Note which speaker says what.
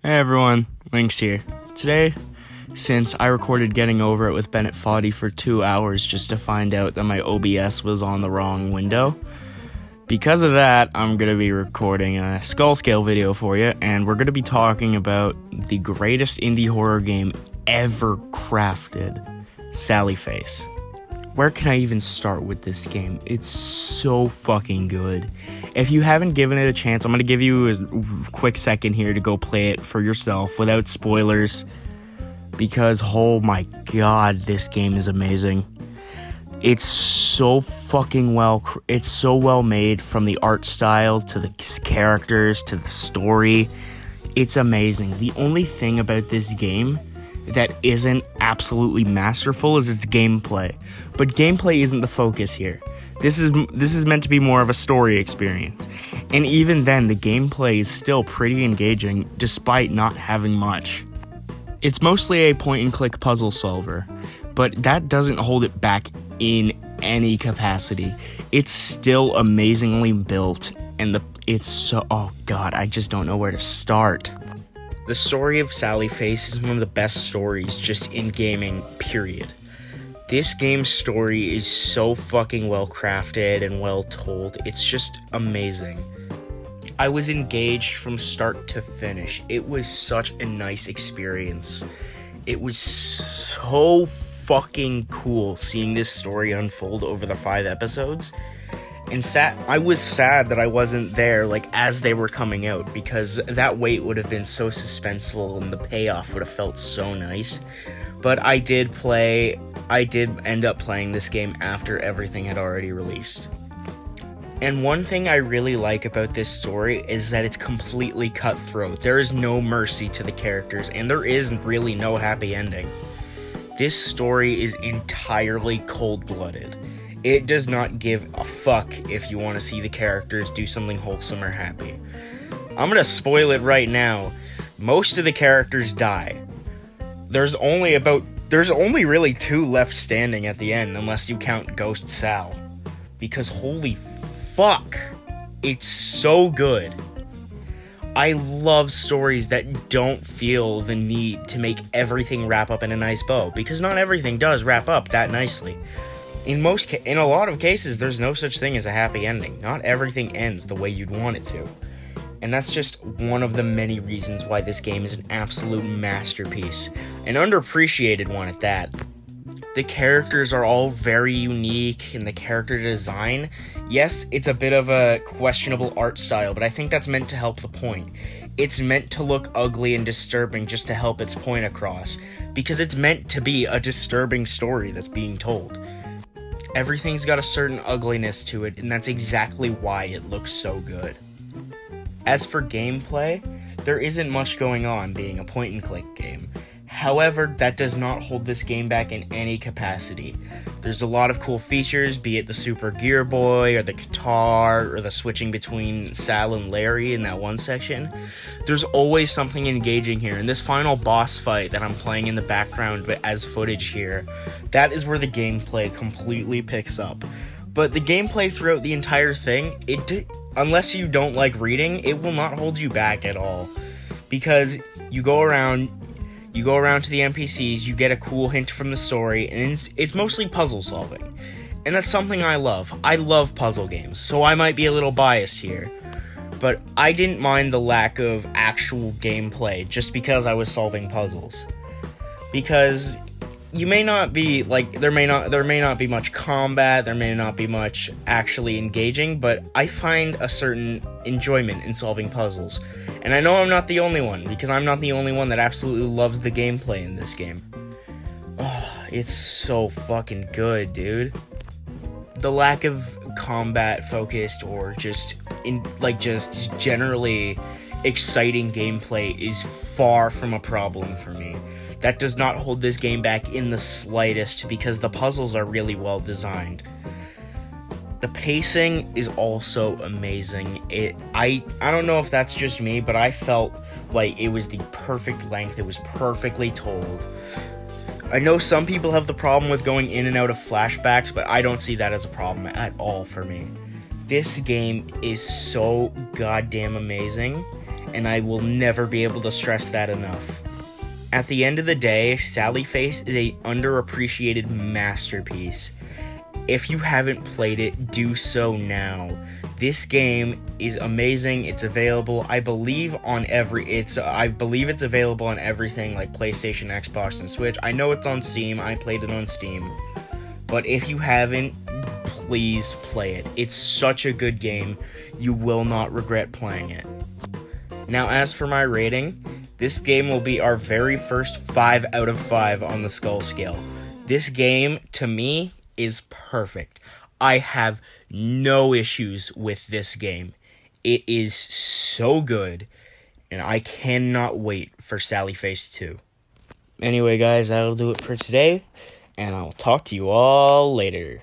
Speaker 1: Hey everyone, Lynx here. Today, since I recorded Getting Over It with Bennett Foddy for 2 hours just to find out that my OBS was on the wrong window, because of that, I'm going to be recording a Skull Scale video for you, and we're going to be talking about the greatest indie horror game ever crafted, Sally Face. Where can I even start with this game? It's so fucking good. If you haven't given it a chance, I'm going to give you a quick second here to go play it for yourself without spoilers, because oh my god, this game is amazing. It's so fucking it's so well made, from the art style to the characters to the story. It's amazing. The only thing about this game that isn't absolutely masterful is its gameplay. But gameplay isn't the focus here. This is meant to be more of a story experience. And even then, the gameplay is still pretty engaging despite not having much. It's mostly a point-and-click puzzle solver, but that doesn't hold it back in any capacity. It's still amazingly built, and it's so... oh god, I just don't know where to start. The story of Sally Face is one of the best stories just in gaming, period. This game's story is so fucking well crafted and well told. It's just amazing. I was engaged from start to finish. It was such a nice experience. It was so fucking cool seeing this story unfold over the 5 episodes. And I was sad that I wasn't there as they were coming out, because that wait would have been so suspenseful and the payoff would have felt so nice. But I did end up playing this game after everything had already released. And one thing I really like about this story is that it's completely cutthroat. There is no mercy to the characters, and there is really no happy ending. This story is entirely cold-blooded. It does not give a fuck if you want to see the characters do something wholesome or happy. I'm gonna spoil it right now. Most of the characters die. There's only really 2 left standing at the end, unless you count Ghost Sal. Because holy fuck, it's so good. I love stories that don't feel the need to make everything wrap up in a nice bow, because not everything does wrap up that nicely. In a lot of cases, there's no such thing as a happy ending. Not everything ends the way you'd want it to. And that's just one of the many reasons why this game is an absolute masterpiece. An underappreciated one at that. The characters are all very unique, and the character design, yes, it's a bit of a questionable art style, but I think that's meant to help the point. It's meant to look ugly and disturbing just to help its point across, because it's meant to be a disturbing story that's being told. Everything's got a certain ugliness to it, and that's exactly why it looks so good. As for gameplay, there isn't much going on, being a point-and-click game. However, that does not hold this game back in any capacity. There's a lot of cool features, be it the Super Gear Boy, or the guitar, or the switching between Sal and Larry in that one section. There's always something engaging here, and this final boss fight that I'm playing in the background as footage here, that is where the gameplay completely picks up. But the gameplay throughout the entire thing, unless you don't like reading, it will not hold you back at all. Because you go around to the NPCs, you get a cool hint from the story, and it's mostly puzzle solving. And that's something I love. I love puzzle games, so I might be a little biased here. But I didn't mind the lack of actual gameplay just because I was solving puzzles. Because you may not be, there may not be much combat, there may not be much actually engaging, but I find a certain enjoyment in solving puzzles. And I know I'm not the only one, because I'm not the only one that absolutely loves the gameplay in this game. Oh, it's so fucking good, dude. The lack of combat focused or just generally exciting gameplay is far from a problem for me. That does not hold this game back in the slightest, because the puzzles are really well designed. The pacing is also amazing. I don't know if that's just me, but I felt like it was the perfect length. It was perfectly told. I know some people have the problem with going in and out of flashbacks, but I don't see that as a problem at all for me. This game is so goddamn amazing, and I will never be able to stress that enough. At the end of the day, Sally Face is an underappreciated masterpiece. If you haven't played it, do so now. This game is amazing. It's available, I believe it's available on everything like PlayStation, Xbox, and Switch. I know it's on Steam. I played it on Steam. But if you haven't, please play it. It's such a good game. You will not regret playing it. Now, as for my rating, this game will be our very first 5 out of 5 on the Skull Scale. This game, to me, is perfect. I have no issues with this game. It is so good, and I cannot wait for Sally Face 2. Anyway, guys, that'll do it for today, and I'll talk to you all later.